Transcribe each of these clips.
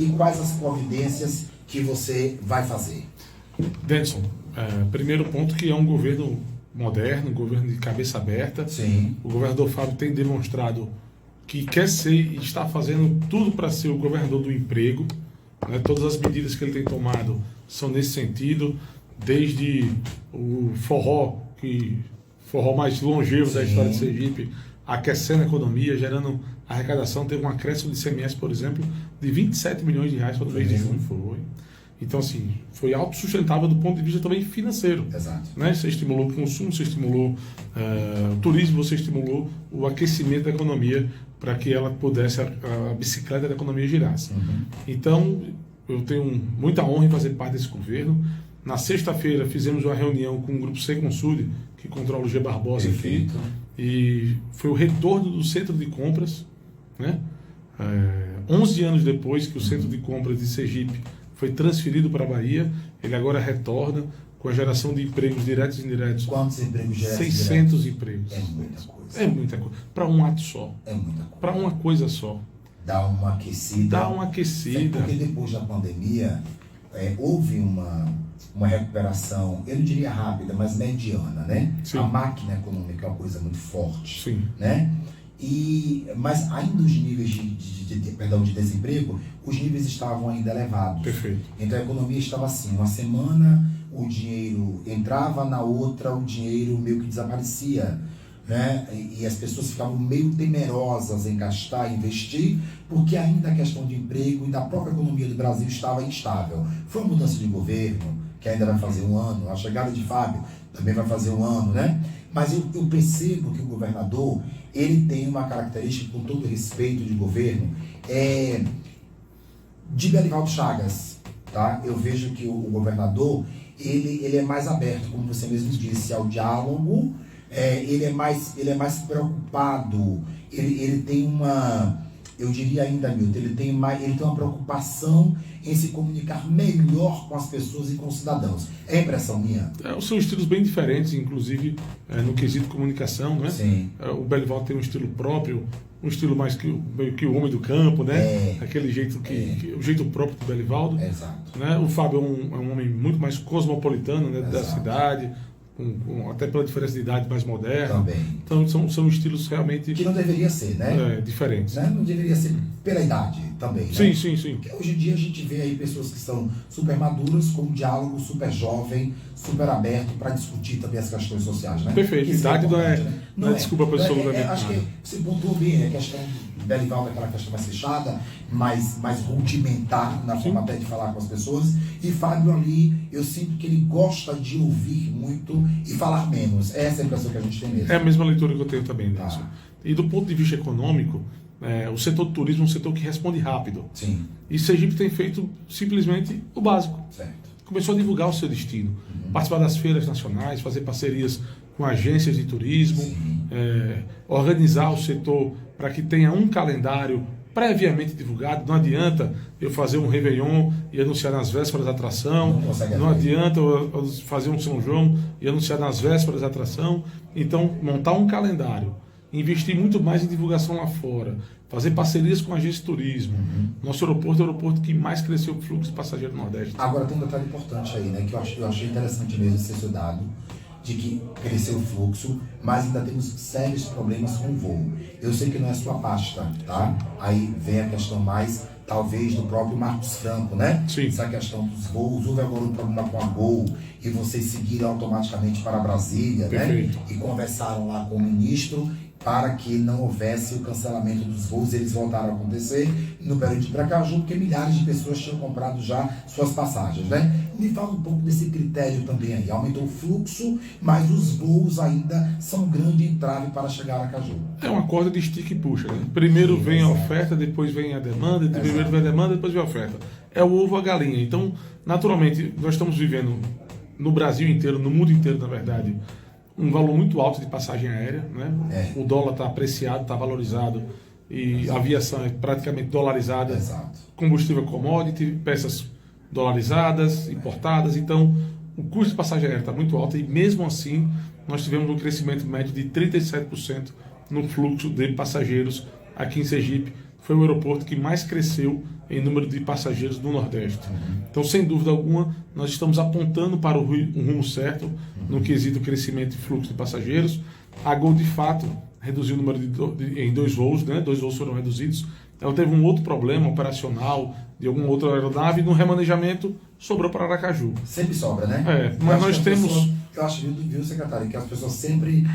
e quais as providências que você vai fazer? Denson, primeiro ponto que é um governo moderno, um governo de cabeça aberta. Sim. O governador Fábio tem demonstrado que quer ser e está fazendo tudo para ser o governador do emprego. Né? Todas as medidas que ele tem tomado são nesse sentido, desde o forró mais longevo da história de Sergipe, aquecendo a economia, gerando arrecadação. Teve um acréscimo de ICMS, por exemplo, de 27 milhões de reais para o mês de junho. Foi. Então, assim, foi autossustentável do ponto de vista também financeiro. Exato. Né? Você estimulou o consumo, você estimulou o turismo, você estimulou o aquecimento da economia para que ela pudesse, a bicicleta da economia girasse. Então, eu tenho muita honra em fazer parte desse governo. Na sexta-feira, fizemos uma reunião com o Grupo Seconsud, que controla o G Barbosa aqui, e foi o retorno do centro de compras, né? 11 anos depois que o centro de compras de Sergipe foi transferido para a Bahia, ele agora retorna com a geração de empregos diretos e indiretos. Quantos empregos diretos? 600 empregos. É muita coisa. É muita coisa. Para um ato só. É muita coisa. Para uma coisa só. Dá uma aquecida. Dá uma aquecida. Porque depois da pandemia, houve uma recuperação, eu não diria rápida, mas mediana, né? Sim. A máquina econômica é uma coisa muito forte. Sim. Né? Mas ainda os níveis de desemprego, os níveis estavam ainda elevados. Perfeito. Então a economia estava assim, uma semana o dinheiro entrava, na outra o dinheiro meio que desaparecia, né? E as pessoas ficavam meio temerosas em gastar, investir, porque ainda a questão de emprego e da própria economia do Brasil estava instável. Foi uma mudança de governo, que ainda vai fazer um ano, a chegada de Fábio também vai fazer um ano, né? Mas eu percebo que o governador, ele tem uma característica, com todo respeito de governo, de Belivaldo Chagas, tá? Eu vejo que o governador, ele é mais aberto, como você mesmo disse, ao diálogo, ele é mais preocupado, ele tem uma, eu diria ainda, Milton, ele tem uma preocupação em se comunicar melhor com as pessoas e com os cidadãos. É impressão minha? São estilos bem diferentes, inclusive no quesito comunicação, né? Sim. O Belivaldo tem um estilo próprio, um estilo mais que o homem do campo, né? Aquele jeito o jeito próprio do Belivaldo. Exato. Né? O Fábio é um homem muito mais cosmopolitano, né? Da cidade, até pela diferença de idade, mais moderno. Também. Então são estilos realmente... Que não deveria ser, né? Diferentes. Né? Não deveria ser pela idade também, né? Sim. Porque hoje em dia a gente vê aí pessoas que são super maduras, com um diálogo super jovem, super aberto para discutir também as questões sociais, né? Perfeito. Idade não é desculpa para absolutamente nada. Acho que você pontuou bem a questão do Belivaldo, aquela questão mais fechada, mais rudimentar na forma até de falar com as pessoas. E Fábio ali, eu sinto que ele gosta de ouvir muito e falar menos. Essa é a impressão que a gente tem mesmo. É a mesma leitura que eu tenho também, Nelson. E do ponto de vista econômico, o setor do turismo é um setor que responde rápido. Sim. E Sergipe tem feito simplesmente o básico. Certo. Começou a divulgar o seu destino, participar das feiras nacionais, fazer parcerias com agências de turismo, organizar o setor para que tenha um calendário previamente divulgado. Não adianta eu fazer um Réveillon e anunciar nas vésperas da atração, não adianta eu fazer um São João e anunciar nas vésperas da atração. Então, montar um calendário, investir muito mais em divulgação lá fora, fazer parcerias com agências de turismo. Nosso aeroporto é o aeroporto que mais cresceu o fluxo de passageiro no Nordeste. Agora tem um detalhe importante aí, né, que eu achei interessante mesmo ser estudado, de que cresceu o fluxo, mas ainda temos sérios problemas com o voo. Eu sei que não é sua pasta, tá? Aí vem a questão mais, talvez, do próprio Marcos Franco, né? Sim. Essa questão dos voos, houve agora um problema com a Gol, e vocês seguiram automaticamente para Brasília, Perfeito. né? E conversaram lá com o ministro para que não houvesse o cancelamento dos voos. Eles voltaram a acontecer no período de Precaju, porque milhares de pessoas tinham comprado já suas passagens, né? Me fala um pouco desse critério também aí. Aumentou o fluxo, mas os voos ainda são um grande entrave para chegar a Caju. É uma corda de estica e puxa, né? Primeiro vem a oferta, depois vem a demanda, primeiro vem a demanda, depois vem a oferta. É o ovo ou a galinha. Então, naturalmente, nós estamos vivendo no Brasil inteiro, no mundo inteiro, na verdade, um valor muito alto de passagem aérea, né? O dólar está apreciado, está valorizado, e a aviação é praticamente dolarizada. Exato. Combustível commodity, peças dolarizadas, importadas. Então, o custo de passagem aérea está muito alto, e mesmo assim nós tivemos um crescimento médio de 37% no fluxo de passageiros aqui em Sergipe, foi o aeroporto que mais cresceu em número de passageiros do Nordeste. Então, sem dúvida alguma, nós estamos apontando para um rumo certo no quesito crescimento e fluxo de passageiros. A Gol, de fato, reduziu o número em 2 voos, né? 2 voos foram reduzidos. Ela teve um outro problema operacional de alguma outra aeronave, no remanejamento sobrou para Aracaju. Sempre sobra, né? Mas nós temos... eu acho, viu, secretário, que as pessoas sempre...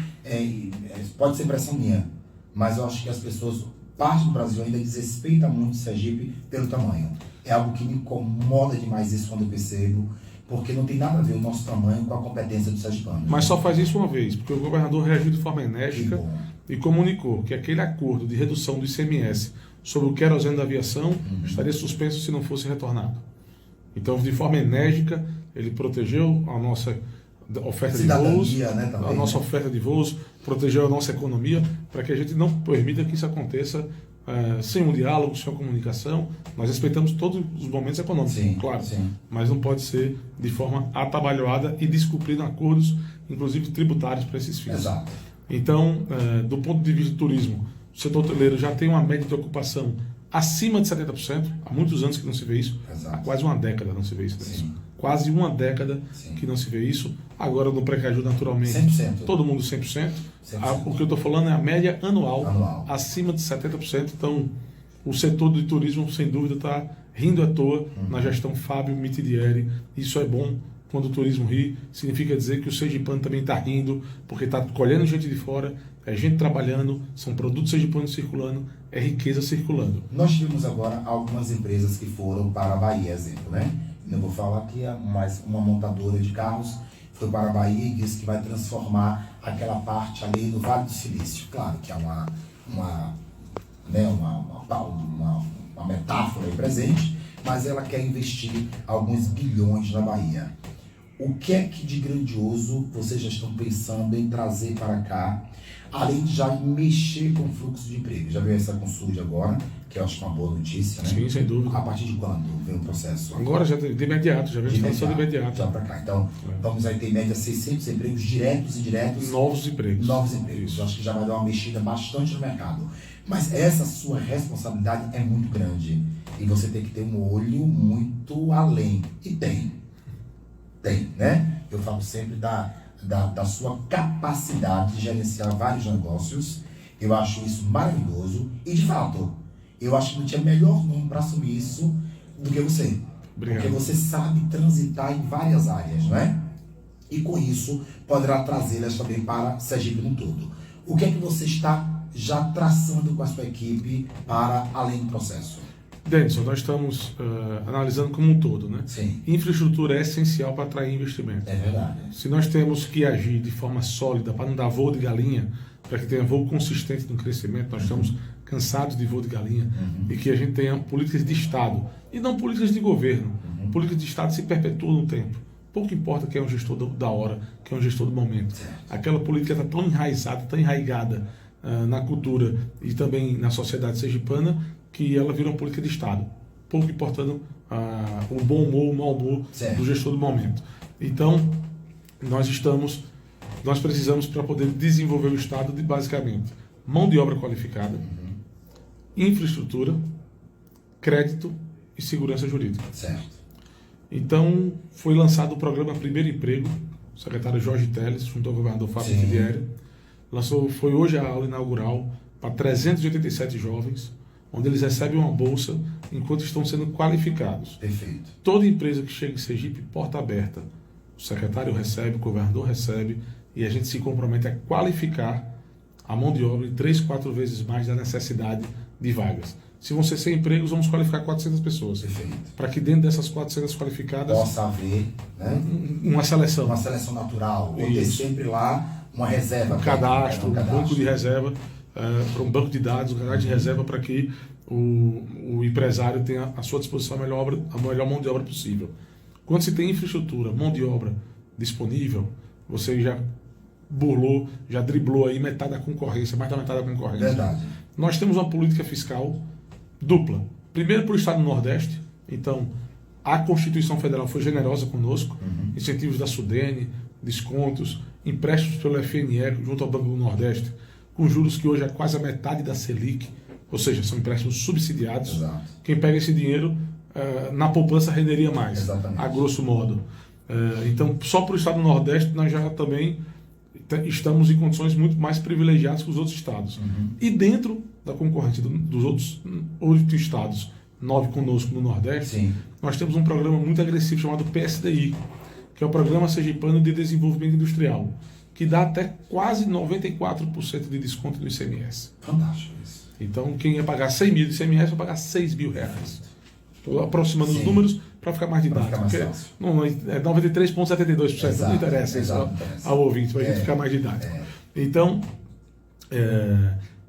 pode ser impressão minha, mas eu acho que as pessoas, parte do Brasil ainda desrespeita muito Sergipe pelo tamanho. É algo que me incomoda demais isso quando eu percebo, porque não tem nada a ver o nosso tamanho com a competência do sergipano. Mas só faz isso uma vez, porque o governador reagiu de forma enérgica e comunicou que aquele acordo de redução do ICMS sobre o querosene da aviação estaria suspenso se não fosse retornado. Então, de forma enérgica, ele protegeu a nossa oferta de voos, né, também, a nossa oferta de voos, protegeu a nossa economia, para que a gente não permita que isso aconteça sem um diálogo, sem uma comunicação. Nós respeitamos todos os momentos econômicos, sim, claro, sim. Mas não pode ser de forma atabalhoada e descumprindo acordos, inclusive tributários, para esses fins. Exato. Então, do ponto de vista do turismo, o setor hoteleiro já tem uma média de ocupação acima de 70%, há muitos anos que não se vê isso. Exato. Há quase uma década não se vê isso. Sim. Quase uma década Sim. que não se vê isso. Agora no Precaju, naturalmente, 100%. todo mundo 100%. 100%. O que eu estou falando é a média anual, acima de 70%. Então, o setor do turismo, sem dúvida, está rindo à toa na gestão Fábio Mitidieri. Isso é bom. Quando o turismo ri, significa dizer que o sergipano também está rindo, porque está colhendo gente de fora, é gente trabalhando, são produtos sergipanos circulando, é riqueza circulando. Nós tivemos agora algumas empresas que foram para a Bahia, exemplo, né? Eu vou falar aqui, mas uma montadora de carros foi para a Bahia e disse que vai transformar aquela parte ali do Vale do Silício. Claro que é uma metáfora aí presente, mas ela quer investir alguns bilhões na Bahia. O que é que de grandioso vocês já estão pensando em trazer para cá, além de já mexer com o fluxo de emprego? Já veio essa consulta agora, que eu acho uma boa notícia, né? Sim, sem dúvida. A partir de quando vem o processo? Agora já de imediato, já vem a instalação de imediato. Já para cá. Então, vamos aí ter em média 600 empregos diretos e indiretos. Novos empregos. Novos empregos. Isso. Eu acho que já vai dar uma mexida bastante no mercado. Mas essa sua responsabilidade é muito grande. E você tem que ter um olho muito além. E tem, né? Eu falo sempre da sua capacidade de gerenciar vários negócios. Eu acho isso maravilhoso. E, de fato, eu acho que não tinha melhor nome para assumir isso do que você. Obrigado. Porque você sabe transitar em várias áreas, não é? E com isso, poderá trazê-las também para Sergipe no todo. O que é que você está já traçando com a sua equipe para além do processo? Denison, nós estamos analisando como um todo, né? Sim. Infraestrutura é essencial para atrair investimento. É verdade. Se nós temos que agir de forma sólida para não dar voo de galinha, para que tenha voo consistente no crescimento, nós estamos cansados de voo de galinha e que a gente tenha políticas de Estado e não políticas de governo. Políticas de Estado se perpetuam no tempo. Pouco importa quem é um gestor da hora, quem é um gestor do momento. Aquela política está tão enraizada, tão enraigada na cultura e também na sociedade sergipana, que ela vira uma política de Estado, pouco importando o bom humor, o mau humor do gestor do momento. Então, nós precisamos, para poder desenvolver o Estado, de basicamente mão de obra qualificada, infraestrutura, crédito e segurança jurídica. Certo. Então, foi lançado o programa Primeiro Emprego, o secretário Jorge Teles, junto ao governador Fábio Mitidieri, foi hoje a aula inaugural para 387 jovens, onde eles recebem uma bolsa enquanto estão sendo qualificados. Perfeito. Toda empresa que chega em Sergipe, porta aberta. O secretário recebe, o governador recebe, e a gente se compromete a qualificar a mão de obra em 3, 4 vezes mais da necessidade de vagas. Se vão ser 100 empregos, vamos qualificar 400 pessoas. Perfeito. Para que dentro dessas 400 qualificadas... possa haver, né? Uma seleção. Uma seleção natural. Ou ter sempre lá uma reserva. Um cadastro, um banco de reserva, para um banco de dados, um cadastro de reserva para que o empresário tenha à sua disposição a melhor mão de obra possível. Quando se tem infraestrutura, mão de obra disponível, você já burlou, já driblou aí metade da concorrência, mais da metade da concorrência. Verdade. Nós temos uma política fiscal dupla. Primeiro para o Estado do Nordeste, então a Constituição Federal foi generosa conosco, incentivos da Sudene, descontos, empréstimos pelo FNE junto ao Banco do Nordeste, com juros que hoje é quase a metade da Selic, ou seja, são empréstimos subsidiados. Exato. Quem pega esse dinheiro na poupança renderia mais, Exatamente. a grosso modo. Então, só para o estado do Nordeste, nós já também estamos em condições muito mais privilegiadas que os outros estados. E dentro da concorrência dos outros 8 estados, 9 conosco no Nordeste, Sim. nós temos um programa muito agressivo chamado PSDI, que é o Programa Sergipano de Desenvolvimento Industrial, que dá até quase 94% de desconto no ICMS. Fantástico isso. Então, quem ia pagar 100 mil de ICMS vai pagar 6 mil reais. Estou aproximando Sim. os números para ficar mais Pra didático. ficar mais fácil. Não, é 93,72%, Exato, não interessa isso exato, ao, interessa. ao ouvinte, para a gente ficar mais didático. Então,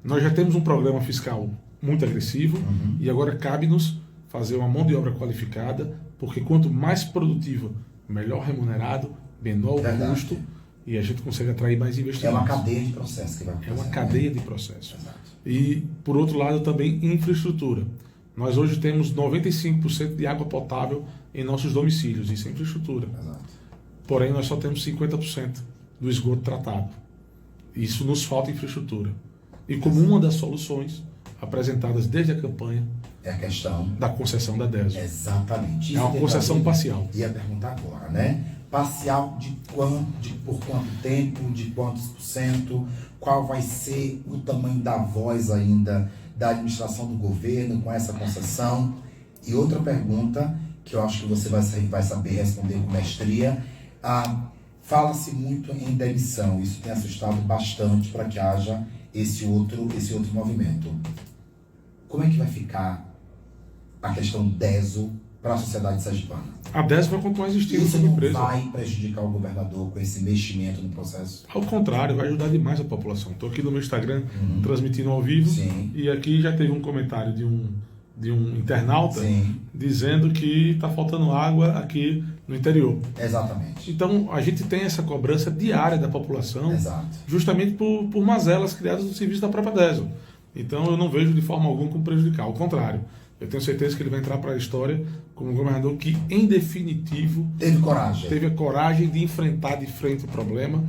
nós já temos um programa fiscal muito agressivo e agora cabe-nos fazer uma mão de obra qualificada, porque quanto mais produtivo, melhor remunerado, menor o Verdade. custo e a gente consegue atrair mais É investimentos. uma cadeia de processo que vai É acontecer. uma cadeia de processo. Exato. E, por outro lado, também infraestrutura. Nós hoje temos 95% de água potável em nossos domicílios, isso é infraestrutura. Exato. Porém, nós só temos 50% do esgoto tratado. Isso nos falta infraestrutura. E como uma das soluções apresentadas desde a campanha É a questão. da concessão da DESO. Exatamente. É uma Isso concessão que eu parcial. ia perguntar agora, né? Parcial por quanto tempo, de quantos por cento, qual vai ser o tamanho da voz ainda da administração do governo com essa concessão? E outra pergunta, que eu acho que você vai saber responder com mestria, fala-se muito em demissão, isso tem assustado bastante para que haja esse outro movimento. Como é que vai ficar a questão DESO para a sociedade sergipana? A DESO vai continuar existindo Isso como não empresa. vai prejudicar o governador com esse meximento no processo? Ao contrário, vai ajudar demais a população. Estou aqui no meu Instagram transmitindo ao vivo. Sim. E aqui já teve um comentário de um internauta Sim. dizendo que está faltando água aqui no interior. Exatamente. Então, a gente tem essa cobrança diária da população, Exato. justamente por mazelas criadas no serviço da própria DESO. Então, eu não vejo de forma alguma como prejudicar. Ao contrário, eu tenho certeza que ele vai entrar para a história como um governador que, em definitivo, Teve coragem. teve a coragem de enfrentar de frente o problema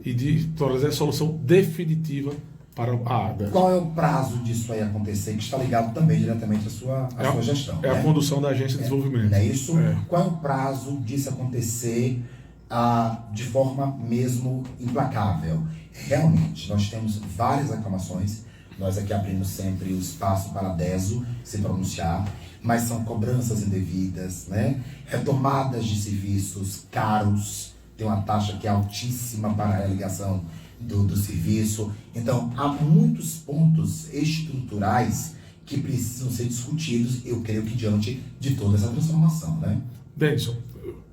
e de trazer a solução definitiva para a DESO. Qual é o prazo disso aí acontecer, que está ligado também diretamente à sua gestão? É né? a condução da agência de desenvolvimento. Não é isso? É. Qual é o prazo disso acontecer de forma mesmo implacável? Realmente, nós temos várias reclamações, nós aqui abrimos sempre o espaço para a DESO se pronunciar, mas são cobranças indevidas, né? Retomadas de serviços caros, tem uma taxa que é altíssima para a religação do serviço. Então, há muitos pontos estruturais que precisam ser discutidos, eu creio que diante de toda essa transformação, né? Denison,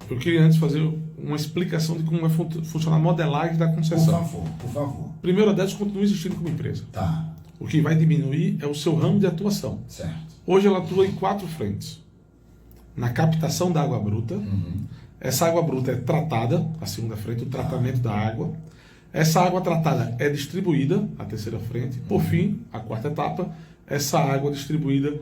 eu queria antes fazer uma explicação de como vai funcionar a modelagem da concessão. Por favor. Primeiro, a DESO continua existindo como empresa. Tá, O que vai diminuir é o seu ramo de atuação. certo. Hoje ela atua em 4 frentes. Na captação da água bruta. Essa água bruta é tratada, a segunda frente, o tratamento da água. Essa água tratada é distribuída, a terceira frente. Por fim, a quarta etapa, essa água distribuída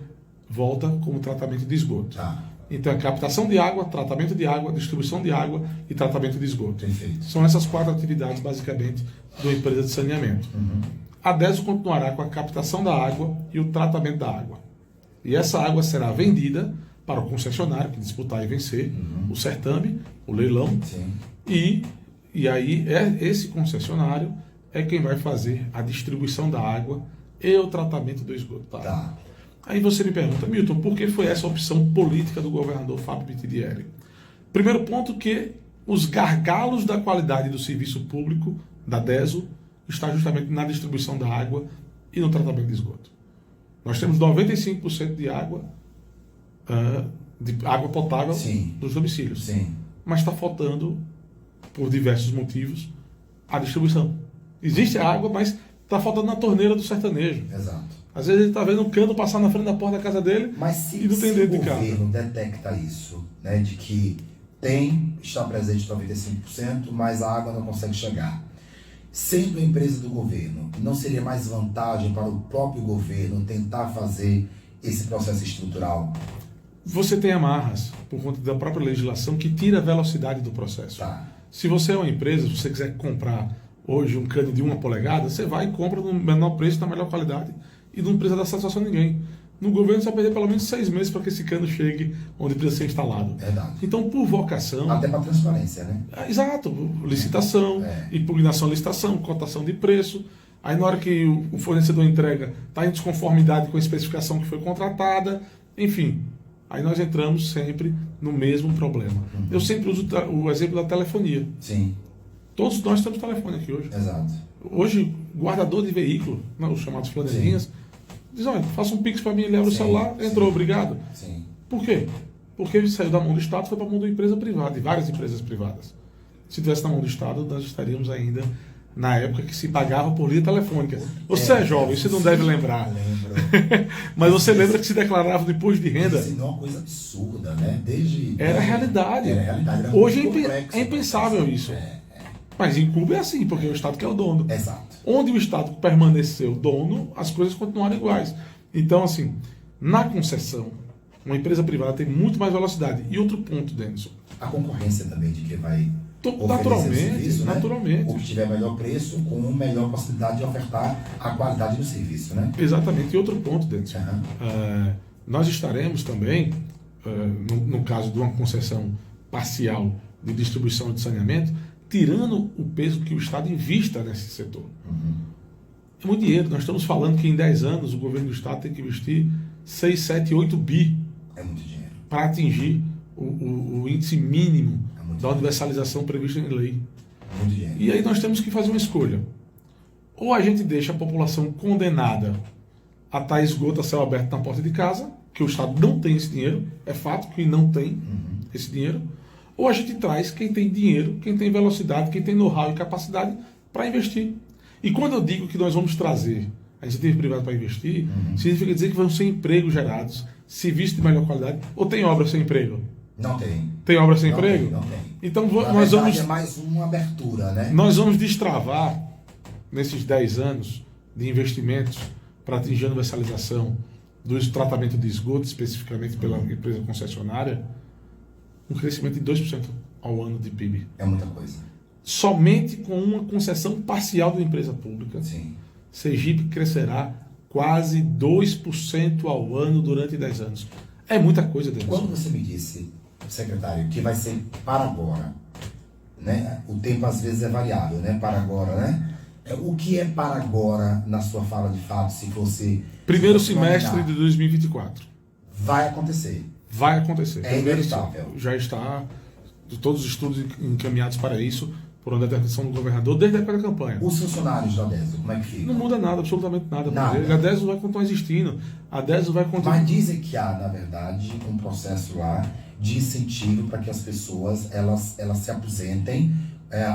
volta como tratamento de esgoto. Tá, Então é captação de água, tratamento de água, distribuição de água e tratamento de esgoto. perfeito. São essas 4 atividades, basicamente, de uma empresa de saneamento. A DESO continuará com a captação da água e o tratamento da água. E essa água será vendida para o concessionário que disputar e vencer o certame, o leilão, Sim. e aí esse concessionário é quem vai fazer a distribuição da água e o tratamento do esgoto. Tá. Aí você me pergunta, Milton, por que foi essa opção política do governador Fábio Bittigieri? Primeiro ponto que os gargalos da qualidade do serviço público da DESO está justamente na distribuição da água e no tratamento de esgoto. Nós temos 95% de água potável Sim. dos domicílios. Sim. Mas está faltando, por diversos motivos, a distribuição. Existe a água, mas está faltando na torneira do sertanejo. Exato. Às vezes ele está vendo um cano passar na frente da porta da casa dele Mas se e não tem o dentro de casa. governo detecta isso, né, de que está presente 95%, mas a água não consegue chegar, sendo a empresa do governo, não seria mais vantagem para o próprio governo tentar fazer esse processo estrutural? Você tem amarras, por conta da própria legislação, que tira a velocidade do processo. Tá. Se você é uma empresa, se você quiser comprar hoje um cano de 1 polegada, você vai e compra no menor preço, na melhor qualidade, e não precisa dar satisfação a ninguém. No governo, você vai perder pelo menos 6 meses para que esse cano chegue onde precisa ser instalado. Verdade. Então, por vocação... Até para transparência, né? Exato. Licitação, impugnação à licitação, cotação de preço. Aí, na hora que o fornecedor entrega, está em desconformidade com a especificação que foi contratada. Enfim, aí nós entramos sempre no mesmo problema. Eu sempre uso o exemplo da telefonia. Sim. Todos nós temos telefone aqui hoje. Exato. Hoje, guardador de veículo, os chamados flanelinhas, diz, olha, faça um Pix para mim, ele abre o celular, entrou, obrigado. Sim. Por quê? Porque ele saiu da mão do Estado e foi para a mão de uma empresa privada, de várias empresas privadas. Se tivesse na mão do Estado, nós estaríamos ainda na época que se pagava por linha telefônica. Você é jovem, você não deve lembrar. Lembro. Mas você lembra que se declarava do imposto de renda? Isso é uma coisa absurda, né? Era realidade. Era realidade. Era hoje complexo, é impensável isso. Mas em Cuba é assim, porque é o Estado que é o dono. Exato. Onde o Estado permaneceu dono, as coisas continuaram iguais. Então, assim, na concessão, uma empresa privada tem muito mais velocidade. E outro ponto, Denison. A concorrência também de quem vai naturalmente, oferecer o serviço, né? naturalmente. O que tiver melhor preço, com melhor possibilidade de ofertar a qualidade do serviço, né? Exatamente. E outro ponto, Denison. Nós estaremos também, no caso de uma concessão parcial de distribuição de saneamento, tirando o peso que o Estado invista nesse setor. É muito dinheiro. Nós estamos falando que em 10 anos o governo do Estado tem que investir 6, 7, 8 bi. É muito dinheiro. Para atingir o índice mínimo da universalização prevista em lei. Muito dinheiro. E aí nós temos que fazer uma escolha. Ou a gente deixa a população condenada a estar esgoto a céu aberto na porta de casa, que o Estado não tem esse dinheiro, é fato que não tem esse dinheiro, ou a gente traz quem tem dinheiro, quem tem velocidade, quem tem know-how e capacidade para investir. E quando eu digo que nós vamos trazer a iniciativa privada para investir, significa dizer que vão ser empregos gerados, serviços de melhor qualidade, ou tem obra sem emprego? Não tem. Tem obra sem emprego? Tem, não tem. Então Na nós verdade, vamos... é mais uma abertura, né? Nós vamos destravar, nesses 10 anos de investimentos para atingir a universalização do tratamento de esgoto, especificamente pela empresa concessionária, um crescimento de 2% ao ano de PIB. É muita coisa. Somente com uma concessão parcial da empresa pública, Sim. Sergipe crescerá quase 2% ao ano durante 10 anos. É muita coisa, Deus. Quando você me disse, secretário, que vai ser para agora, né? O tempo às vezes é variável, né? Para agora, né? O que é para agora na sua fala de fato, se você... Primeiro se semestre nominar, de 2024. vai acontecer. Vai acontecer. É inevitável. Já está, todos os estudos encaminhados para isso, por uma determinação do governador, desde a época da campanha. Os funcionários da DESO, como é que fica? Não muda nada, absolutamente nada. Nada. A DESO vai continuar existindo. A DESO vai continuar... Mas dizem que há, na verdade, um processo lá de incentivo para que as pessoas elas se aposentem,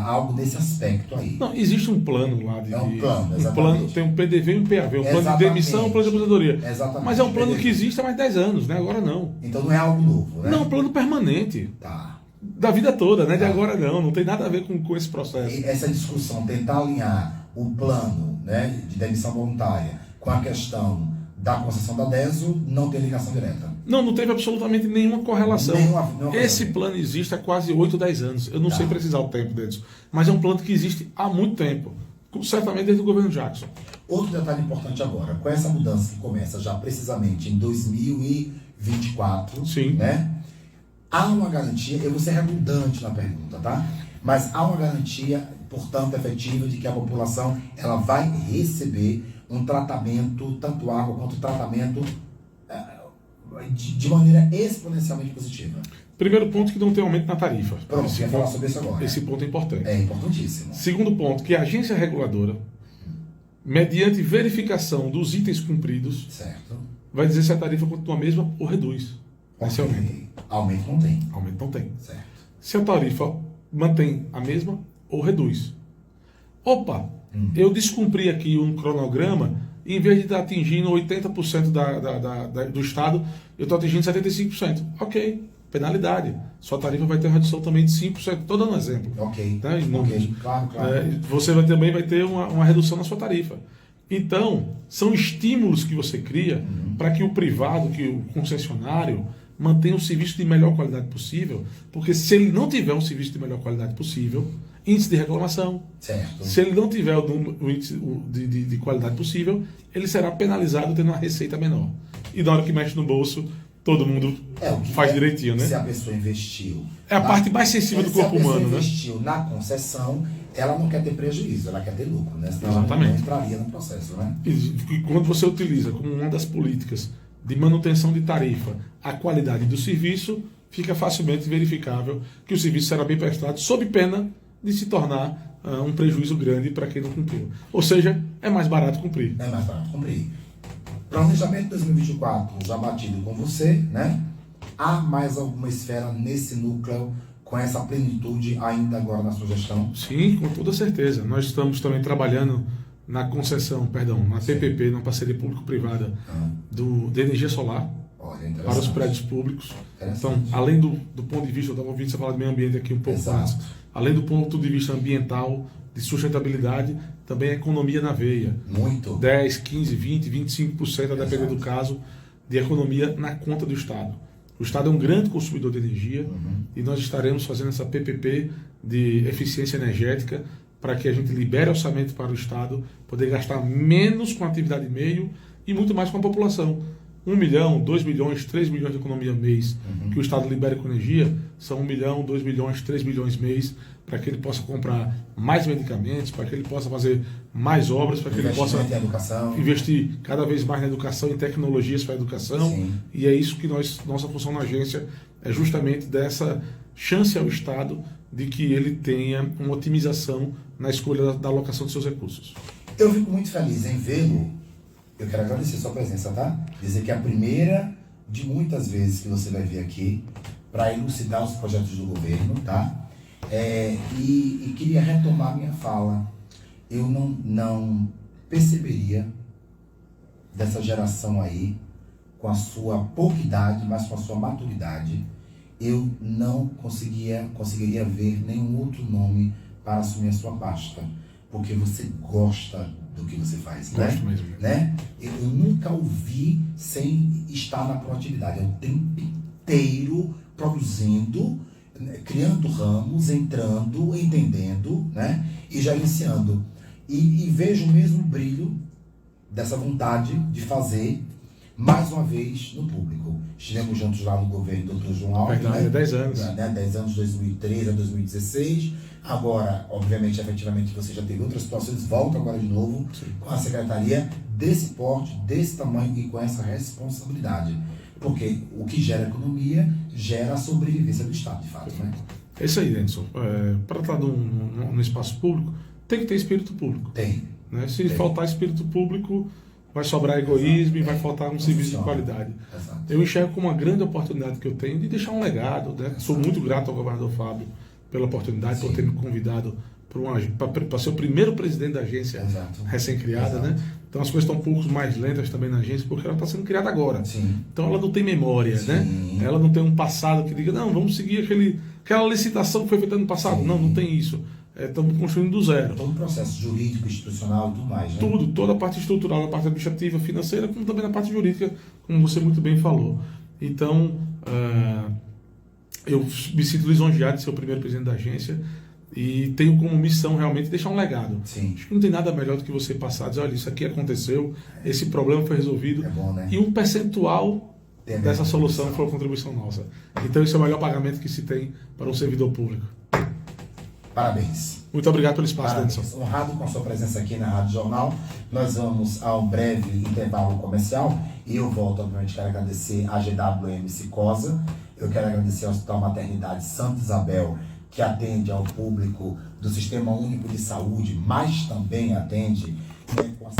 algo nesse aspecto aí. Não, existe um plano lá de... É um plano, um exatamente. plano, tem um PDV e um PAV, um plano de Exatamente. demissão, um plano de aposentadoria. Exatamente. Mas é um plano que existe há mais de 10 anos, né? Agora não. Então não é algo novo, né? Não, um plano permanente. Tá. Da vida toda, né? De agora não tem nada a ver com esse processo. E essa discussão, tentar alinhar o plano, né, de demissão voluntária com a questão da concessão da DESO, não tem ligação direta. Não teve absolutamente nenhuma correlação. Nenhuma Esse plano existe há quase 8 ou 10 anos. Eu não sei precisar o tempo deles. Mas é um plano que existe há muito tempo. Certamente desde o governo Jackson. Outro detalhe importante agora, com essa mudança que começa já precisamente em 2024, Sim. né? Há uma garantia, eu vou ser redundante na pergunta, tá? Mas há uma garantia, portanto, efetiva de que a população ela vai receber um tratamento, tanto água quanto tratamento, de maneira exponencialmente positiva. Primeiro ponto, que não tem aumento na tarifa. Pronto, eu ia falar sobre isso agora. Esse ponto é importante. É importantíssimo. Segundo ponto, que a agência reguladora, mediante verificação dos itens cumpridos, Certo. vai dizer se a tarifa continua a mesma ou reduz. Esse aumento. Aumento não tem. Aumento não tem. Certo. Se a tarifa mantém a mesma ou reduz. Opa, eu descumpri aqui um cronograma, e em vez de estar atingindo 80% do Estado, eu estou atingindo 75%. Ok, penalidade. Sua tarifa vai ter uma redução também de 5%. Estou dando um exemplo. Ok. Tá? Ok, claro. Você também vai ter uma redução na sua tarifa. Então, são estímulos que você cria para que o privado, que o concessionário, mantenha um serviço de melhor qualidade possível, porque se ele não tiver um serviço de melhor qualidade possível, índice de reclamação. Certo. Se ele não tiver o índice de qualidade possível, ele será penalizado tendo uma receita menor. E na hora que mexe no bolso, todo mundo faz direitinho, né? Se a pessoa investiu... É a parte mais sensível do corpo humano, né? Se a pessoa investiu na concessão, ela não quer ter prejuízo, ela quer ter lucro, né? Senão exatamente. Ela não entraria no processo, né? E quando você utiliza como uma das políticas de manutenção de tarifa a qualidade do serviço, fica facilmente verificável que o serviço será bem prestado, sob pena de se tornar um prejuízo grande para quem não cumpriu. Ou seja, é mais barato cumprir. É mais barato cumprir. Planejamento 2024, já batido com você, né? Há mais alguma esfera nesse núcleo com essa plenitude ainda agora na sua gestão? Sim, com toda certeza. Nós estamos também trabalhando na concessão, na PPP, na parceria público-privada de energia solar. Olha, para os prédios públicos. Então, além do ponto de vista, eu estava ouvindo você falar de meio ambiente aqui um pouco antes, além do ponto de vista ambiental, de sustentabilidade, também a economia na veia. Muito. 10, 15, 20, 25%, a depender do caso, de economia na conta do Estado. O Estado é um grande consumidor de energia e nós estaremos fazendo essa PPP de eficiência energética para que a gente libere orçamento para o Estado poder gastar menos com a atividade meio e muito mais com a população. 1 milhão, 2 milhões, 3 milhões de economia mês que o Estado libera com energia, são 1 milhão, 2 milhões, 3 milhões mês, para que ele possa comprar mais medicamentos, para que ele possa fazer mais obras, para que ele possa investir cada vez mais na educação e tecnologias para a educação. Sim. E é isso que nossa função na agência é justamente dessa chance ao Estado de que ele tenha uma otimização na escolha da alocação de seus recursos. Eu fico muito feliz em vê-lo. Eu quero agradecer a sua presença, tá? Dizer que é a primeira de muitas vezes que você vai vir aqui para elucidar os projetos do governo, tá? E queria retomar minha fala. Eu não perceberia dessa geração aí, com a sua pouca idade, mas com a sua maturidade, eu não conseguiria ver nenhum outro nome para assumir a sua pasta, porque você gosta do que você faz, Gosto mesmo. né? Eu nunca ouvi sem estar na proatividade, é o tempo inteiro produzindo, criando ramos, entrando, entendendo, né? E gerenciando. E vejo o mesmo brilho dessa vontade de fazer mais uma vez no público. Estivemos juntos lá no governo do Dr. João Alves, né? 10 anos. 10 anos, 2013 a 2016. Agora, obviamente, efetivamente, você já teve outras situações, volta agora de novo com a secretaria desse porte, desse tamanho e com essa responsabilidade. Porque o que gera economia, gera a sobrevivência do Estado, de fato, né? É isso aí, Denison. Para estar no espaço público, tem que ter espírito público. Tem. Né? Se faltar espírito público, vai sobrar egoísmo e vai faltar um serviço de qualidade. Exato. Eu enxergo como uma grande oportunidade que eu tenho de deixar um legado. Né? Sou muito grato ao governador Fábio pela oportunidade, por ter me convidado para ser o primeiro presidente da agência recém-criada. Né? Então as coisas estão um pouco mais lentas também na agência, porque ela está sendo criada agora. Sim. Então ela não tem memória, né? Ela não tem um passado que diga, não, vamos seguir aquela licitação que foi feita no passado. Sim. Não tem isso. Estamos construindo do zero. Todo o processo jurídico, institucional e tudo mais, né? Tudo, toda a parte estrutural, a parte administrativa, financeira, como também na parte jurídica, como você muito bem falou. Então, eu me sinto lisonjeado de ser o primeiro presidente da agência e tenho como missão realmente deixar um legado. Sim. Acho que não tem nada melhor do que você passar, dizer, olha, isso aqui aconteceu, esse problema foi resolvido, É bom, né? e um percentual dessa solução foi a contribuição nossa. Então, esse é o melhor pagamento que se tem para um servidor público. Parabéns. Muito obricado pelo espaço, Denison. Honrado com a sua presença aqui na Rádio Jornal. Nós vamos a um breve intervalo comercial e eu volto, obviamente, quero agradecer a GWM Cicosa, eu quero agradecer ao Hospital Maternidade Santa Isabel, que atende ao público do Sistema Único de Saúde, mas também atende, né, com a...